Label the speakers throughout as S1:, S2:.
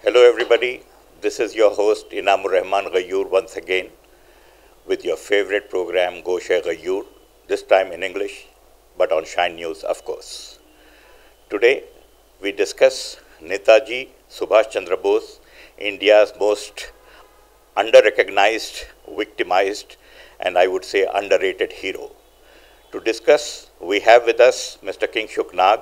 S1: Hello everybody, this is your host Inamur Rahman Ghayur once again with your favorite program Goshe Ghayur, this time in English but on Shine News of course. Today we discuss Netaji Subhash Chandra Bose, India's most under-recognized, victimized and I would say underrated hero. To discuss, we have with us Mr. King Shuk Nag,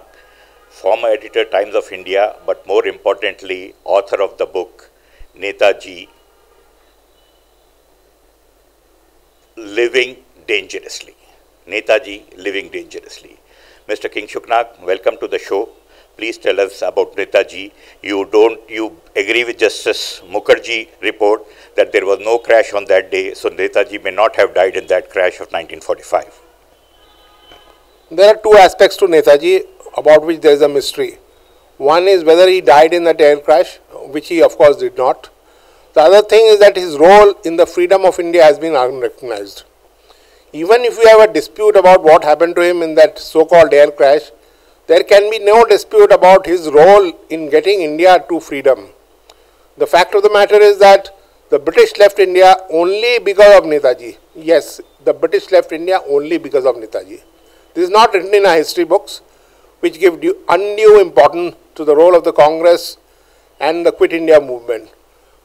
S1: former editor Times of India, but more importantly, author of the book Netaji, Living Dangerously. Netaji, Living Dangerously. Mr. King Shuk Nag, welcome to the show. Please tell us about Netaji. You agree with Justice Mukherjee report that there was no crash on that day, so Netaji may not have died in that crash of 1945.
S2: There are two aspects to Netaji about which there is a mystery. One is whether he died in that air crash, which he of course did not. The other thing is that his role in the freedom of India has been unrecognized. Even if we have a dispute about what happened to him in that so-called air crash, there can be no dispute about his role in getting India to freedom. The fact of the matter is that the British left India only because of Netaji. Yes, the British left India only because of Netaji. This is not written in our history books, which give undue importance to the role of the Congress and the Quit India movement.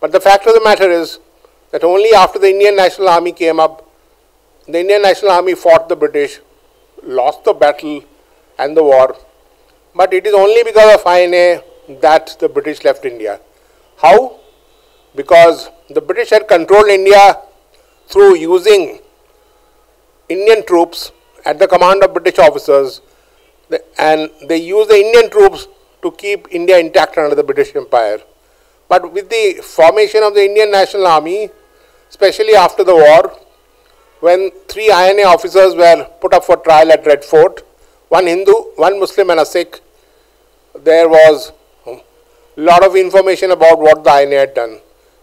S2: But the fact of the matter is that only after the Indian National Army came up, the Indian National Army fought the British, lost the battle and the war, but it is only because of INA that the British left India. How? Because the British had controlled India through using Indian troops at the command of British officers, and they used the Indian troops to keep India intact under the British Empire. But with the formation of the Indian National Army, especially after the war, when 3 INA officers were put up for trial at Red Fort, one Hindu, one Muslim and a Sikh, there was a lot of information about what the INA had done.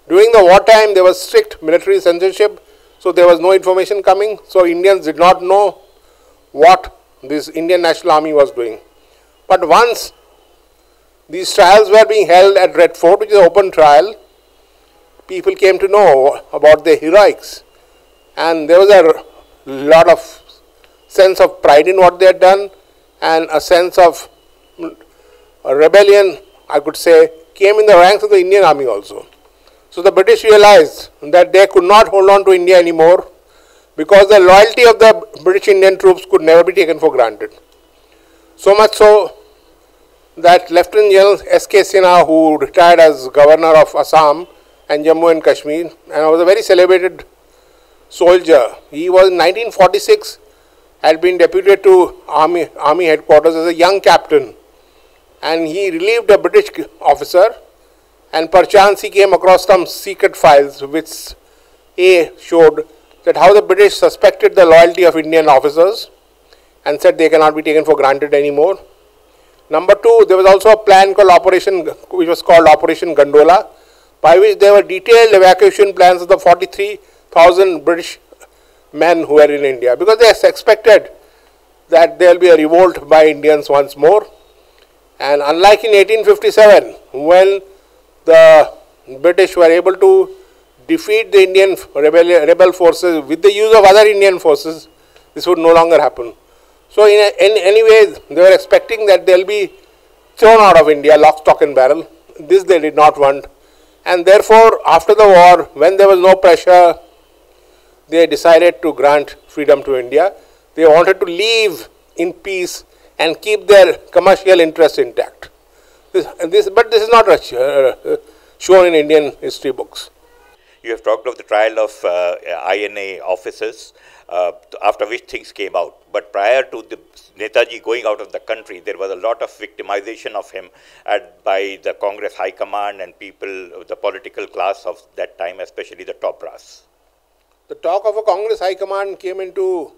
S2: During the wartime, there was strict military censorship, so there was no information coming, so Indians did not know what this Indian National Army was doing. But once these trials were being held at Red Fort, which is an open trial, people came to know about their heroics. And there was a lot of sense of pride in what they had done, and a sense of a rebellion, I could say, came in the ranks of the Indian Army also. So the British realized that they could not hold on to India anymore, because the loyalty of the British Indian troops could never be taken for granted. So much so that Lieutenant General S.K. Sinha, who retired as Governor of Assam and Jammu and Kashmir, and was a very celebrated soldier, he was in 1946, had been deputed to Army headquarters as a young captain, and he relieved a British officer, and perchance he came across some secret files which showed that how the British suspected the loyalty of Indian officers and said they cannot be taken for granted anymore. Number two, there was also a plan called which was called Operation Gondola, by which there were detailed evacuation plans of the 43,000 British men who were in India, because they expected that there will be a revolt by Indians once more. And unlike in 1857, when the British were able to defeat the Indian rebel forces with the use of other Indian forces, this would no longer happen. So in any way, they were expecting that they'll be thrown out of India, lock, stock and barrel. This they did not want. And therefore, after the war, when there was no pressure, they decided to grant freedom to India. They wanted to leave in peace and keep their commercial interests intact. But this is not shown in Indian history books.
S1: You have talked of the trial of INA officers, after which things came out. But prior to the Netaji going out of the country, there was a lot of victimization of him by the Congress High Command and people, the political class of that time, especially the top brass.
S2: The talk of a Congress High Command came into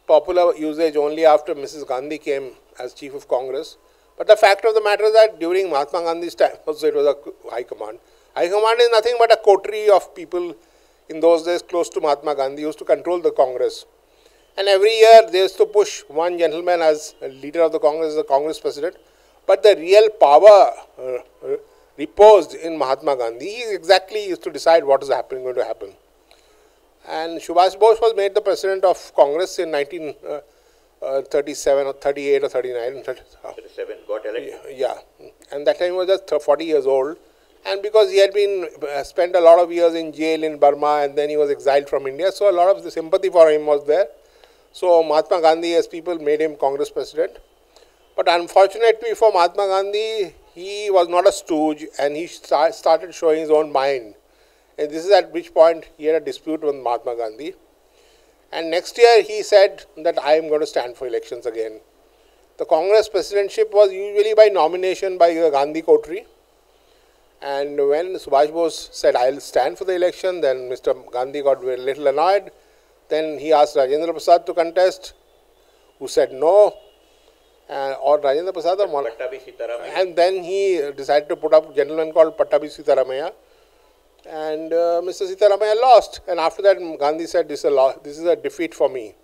S2: popular usage only after Mrs. Gandhi came as Chief of Congress. But the fact of the matter is that during Mahatma Gandhi's time also it was a High Command. High Command is nothing but a coterie of people in those days close to Mahatma Gandhi used to control the Congress. And every year they used to push one gentleman as leader of the Congress, as the Congress president. But the real power reposed in Mahatma Gandhi. He exactly used to decide what is going to happen. And Subhash Bose was made the president of Congress in 1937 or 38 or 39.
S1: 37, got elected.
S2: Yeah, and that time he was just 40 years old. And because he had been spent a lot of years in jail in Burma and then he was exiled from India, so a lot of the sympathy for him was there. So Mahatma Gandhi, as people, made him Congress president. But unfortunately for Mahatma Gandhi, he was not a stooge and he started showing his own mind. And this is at which point he had a dispute with Mahatma Gandhi. And next year he said that I am going to stand for elections again. The Congress presidentship was usually by nomination by the Gandhi coterie. And when Subhash Bose said, I will stand for the election, then Mr. Gandhi got a little annoyed. Then he asked Rajendra Prasad to contest, who said no, or Rajendra Prasad or
S1: Pattabi Sitaramaiah.
S2: And then he decided to put up a gentleman called Pattabi Sitaramaiah. And Mr. Sitaramaiah lost. And after that, Gandhi said, this is a defeat for me.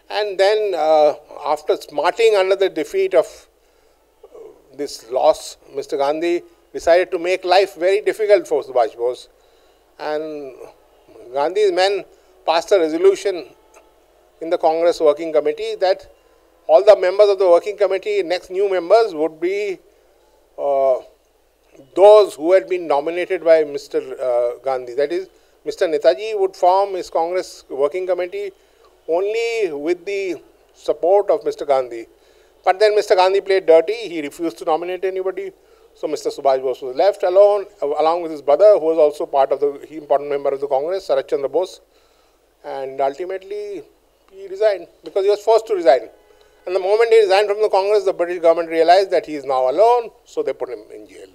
S2: And then after smarting under the defeat of this loss, Mr. Gandhi decided to make life very difficult for Subhash Bose. And Gandhi's men passed a resolution in the Congress Working Committee that all the members of the Working Committee, next new members, would be those who had been nominated by Mr. Gandhi. That is, Mr. Netaji would form his Congress Working Committee only with the support of Mr. Gandhi. But then Mr. Gandhi played dirty. He refused to nominate anybody. So Mr. Subhash Bose was left alone, along with his brother, who was also part of the important member of the Congress, Sarat Chandra Bose. And ultimately, he resigned because he was forced to resign. And the moment he resigned from the Congress, the British government realized that he is now alone, so they put him in jail.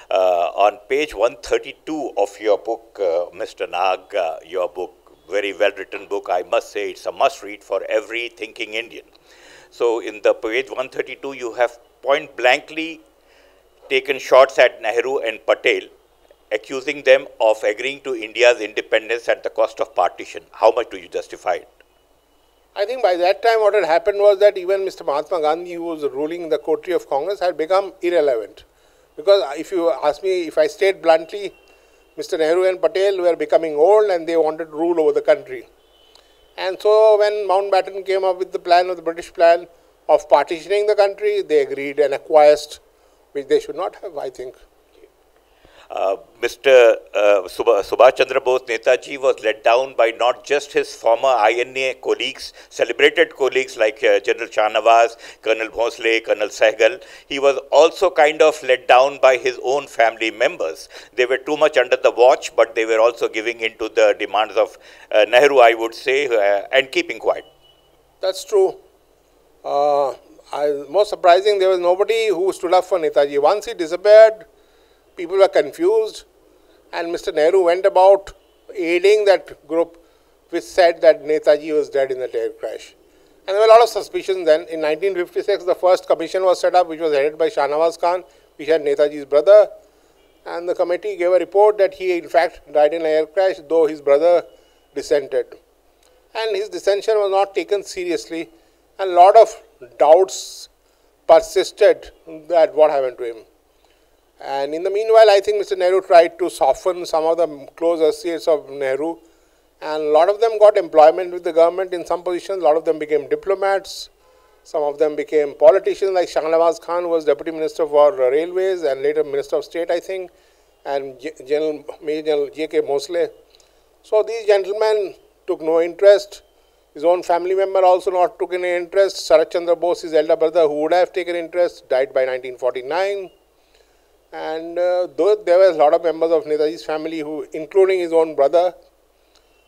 S1: On page 132 of your book, Mr. Nag, your book, very well written book, I must say it's a must read for every thinking Indian. So in the page 132, you have point blankly taken shots at Nehru and Patel, accusing them of agreeing to India's independence at the cost of partition. How much do you justify it?
S2: I think by that time what had happened was that even Mr. Mahatma Gandhi, who was ruling the coterie of Congress, had become irrelevant. Because if you ask me, if I state bluntly, Mr. Nehru and Patel were becoming old and they wanted to rule over the country. And so when Mountbatten came up with the plan of the British plan of partitioning the country, they agreed and acquiesced, which they should not have, I think.
S1: Mr. Subhash Chandra Bose, Netaji, was let down by not just his former INA colleagues, celebrated colleagues like General Shahnawaz, Colonel Bhonsle, Colonel Sehgal. He was also kind of let down by his own family members. They were too much under the watch, but they were also giving in to the demands of Nehru, I would say, and keeping quiet.
S2: That's true. Most surprising, there was nobody who stood up for Netaji. Once he disappeared, people were confused, and Mr. Nehru went about aiding that group which said that Netaji was dead in that air crash. And there were a lot of suspicions then. In 1956, the first commission was set up, which was headed by Shahnawaz Khan, which had Netaji's brother, and the committee gave a report that he in fact died in an air crash, though his brother dissented. And his dissension was not taken seriously, and a lot of doubts persisted that what happened to him. And in the meanwhile, I think Mr. Nehru tried to soften some of the close associates of Nehru, and a lot of them got employment with the government in some positions. A lot of them became diplomats. Some of them became politicians, like Shahnawaz Khan, who was Deputy Minister for Railways and later Minister of State, I think, and Major General J.K. Bhosle. So these gentlemen took no interest. His own family member also not took any interest. Sarat Chandra Bose, his elder brother, who would have taken interest, died by 1949. And though there were a lot of members of Netaji's family, who, including his own brother,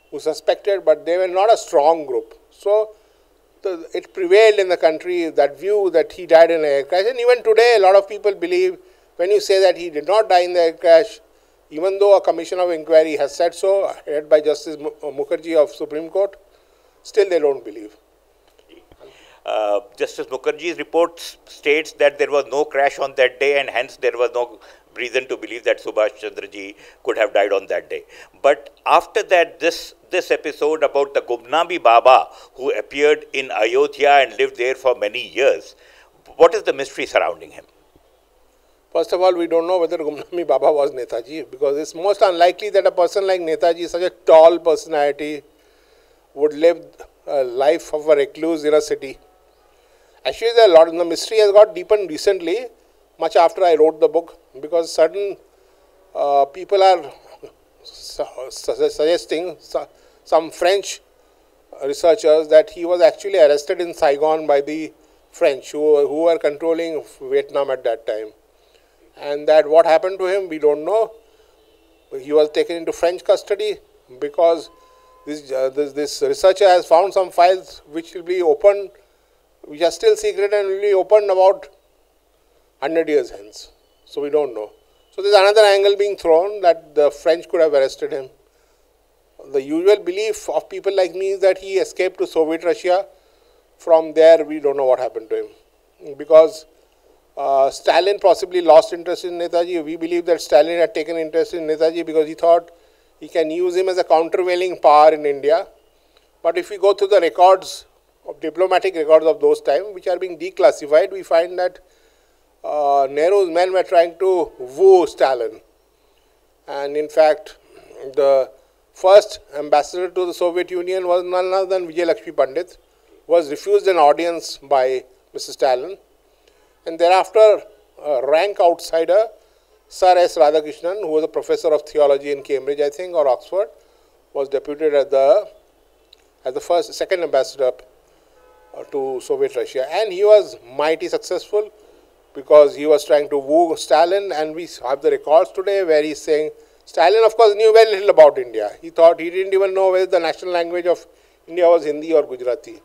S2: who suspected, but they were not a strong group. So it prevailed in the country, that view that he died in an air crash. And even today, a lot of people believe, when you say that he did not die in the air crash, even though a commission of inquiry has said so, headed by Justice Mukherjee of Supreme Court, still they don't believe.
S1: Justice Mukherjee's report states that there was no crash on that day, and hence there was no reason to believe that Subhash Chandra ji could have died on that day. But after that, this episode about the Gumnami Baba, who appeared in Ayodhya and lived there for many years, what is the mystery surrounding him?
S2: First of all, we don't know whether Gumnami Baba was Netaji, because it's most unlikely that a person like Netaji, such a tall personality, would live a life of a recluse in a city. Actually, there are a lot, the mystery has got deepened recently, much after I wrote the book, because certain people are suggesting, some French researchers, that he was actually arrested in Saigon by the French, who were controlling Vietnam at that time. And that what happened to him, we don't know. He was taken into French custody because this researcher has found some files which will be opened, which are still secret and will be opened about 100 years hence. So we don't know. So there is another angle being thrown that the French could have arrested him. The usual belief of people like me is that he escaped to Soviet Russia. From there, we don't know what happened to him. Because Stalin possibly lost interest in Netaji. We believe that Stalin had taken interest in Netaji because he thought he can use him as a countervailing power in India. But if we go through the records, diplomatic records of those times, which are being declassified, we find that Nehru's men were trying to woo Stalin. And in fact, the first ambassador to the Soviet Union was none other than Vijay Lakshmi Pandit, was refused an audience by Mr. Stalin. And thereafter, a rank outsider, Sir S. Radhakrishnan, who was a professor of theology in Cambridge, I think, or Oxford, was deputed as the second ambassador to Soviet Russia. And he was mighty successful because he was trying to woo Stalin, and we have the records today where he's saying, Stalin, of course, knew very little about India. He thought, he didn't even know whether the national language of India was Hindi or Gujarati.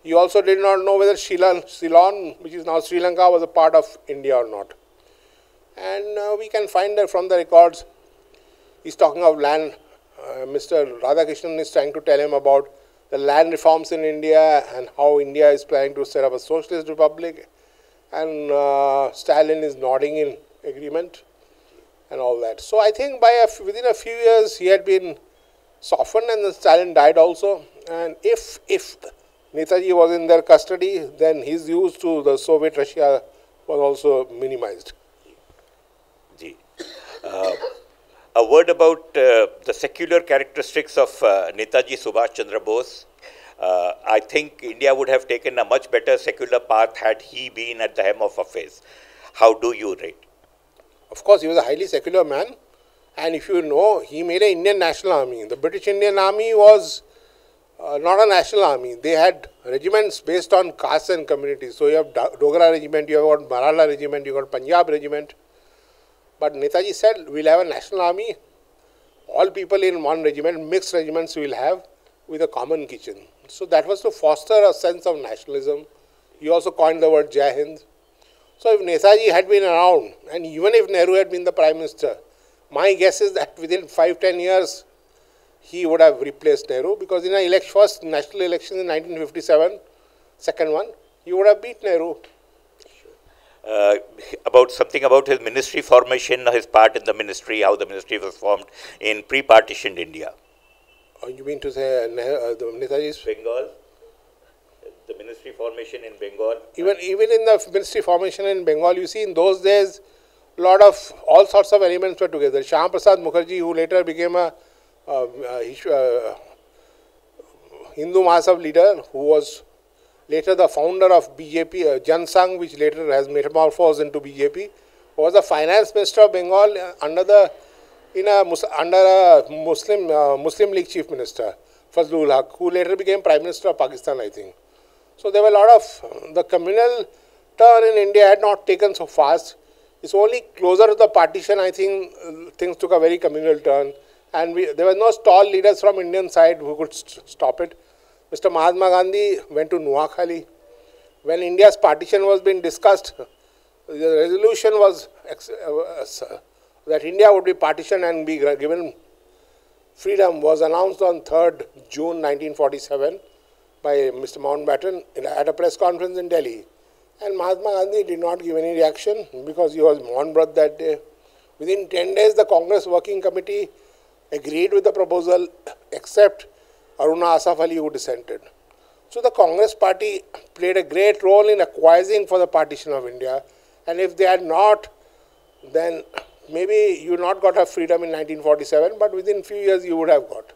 S2: He also did not know whether Ceylon, which is now Sri Lanka, was a part of India or not. And we can find that from the records. He's talking of land. Mr. Radhakrishnan is trying to tell him about the land reforms in India and how India is planning to set up a socialist republic. And Stalin is nodding in agreement and all that. So I think within a few years he had been softened, and then Stalin died also. And if Netaji was in their custody, then his use to the Soviet Russia was also minimized.
S1: A word about the secular characteristics of Netaji Subhash Chandra Bose. I think India would have taken a much better secular path had he been at the helm of affairs. How do you rate?
S2: Of course, he was a highly secular man. And if you know, he made an Indian National Army. The British Indian Army was not a national army. They had regiments based on castes and communities. So you have Dogra regiment, you have got Maratha regiment, you have got Punjab regiment. But Netaji said, we'll have a national army. All people in one regiment, mixed regiments we will have with a common kitchen. So that was to foster a sense of nationalism. He also coined the word Jai Hind. So if Netaji had been around, and even if Nehru had been the Prime Minister, my guess is that within 5-10 years, he would have replaced Nehru, because in a first national election in 1957, second one, he would have beat Nehru.
S1: About his ministry formation, his part in the ministry, how the ministry was formed in pre-partitioned India.
S2: You mean to say Netaji's?
S1: Bengal, the ministry formation in Bengal.
S2: Even in the ministry formation in Bengal, you see, in those days, lot of all sorts of elements were together. Shyam Prasad Mukherjee, who later became a Hindu Mahasabha leader, who was later the founder of BJP, Jan Sangh, which later has metamorphosed into BJP, was the finance minister of Bengal under the under a Muslim League chief minister, Fazlul Haq, who later became Prime Minister of Pakistan, I think. So there were a lot of, the communal turn in India had not taken so fast. It's only closer to the partition, I think, things took a very communal turn. And there were no tall leaders from Indian side who could stop it. Mr. Mahatma Gandhi went to Nuakhali. When India's partition was being discussed, the resolution was that India would be partitioned and be given freedom was announced on 3rd June 1947 by Mr. Mountbatten at a press conference in Delhi. And Mahatma Gandhi did not give any reaction because he was mourn breath that day. Within 10 days, the Congress Working Committee agreed with the proposal except Aruna Asaf Ali, who dissented. So the Congress party played a great role in acquiescing for the partition of India. And if they had not, then maybe you not got a freedom in 1947, but within few years you would have got.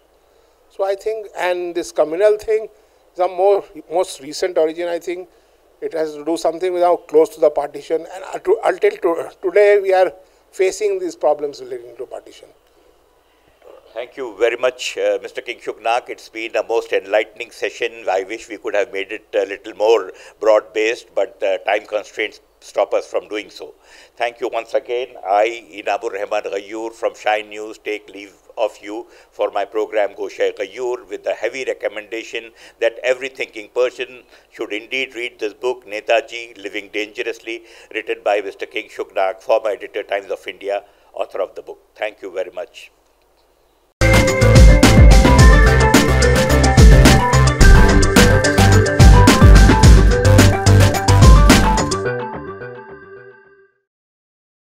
S2: So I think, and this communal thing is a most recent origin, I think. It has to do something with how close to the partition, and until today we are facing these problems relating to partition.
S1: Thank you very much, Mr. Kingshuk Nak. It's been a most enlightening session. I wish we could have made it a little more broad-based, but time constraints stop us from doing so. Thank you once again. I, Inamur Rahman Ghayur from Shine News, take leave of you for my program Goshe Ghayur with the heavy recommendation that every thinking person should indeed read this book, Netaji, Living Dangerously, written by Mr. Kingshuk Nak, former editor, Times of India, author of the book. Thank you very much.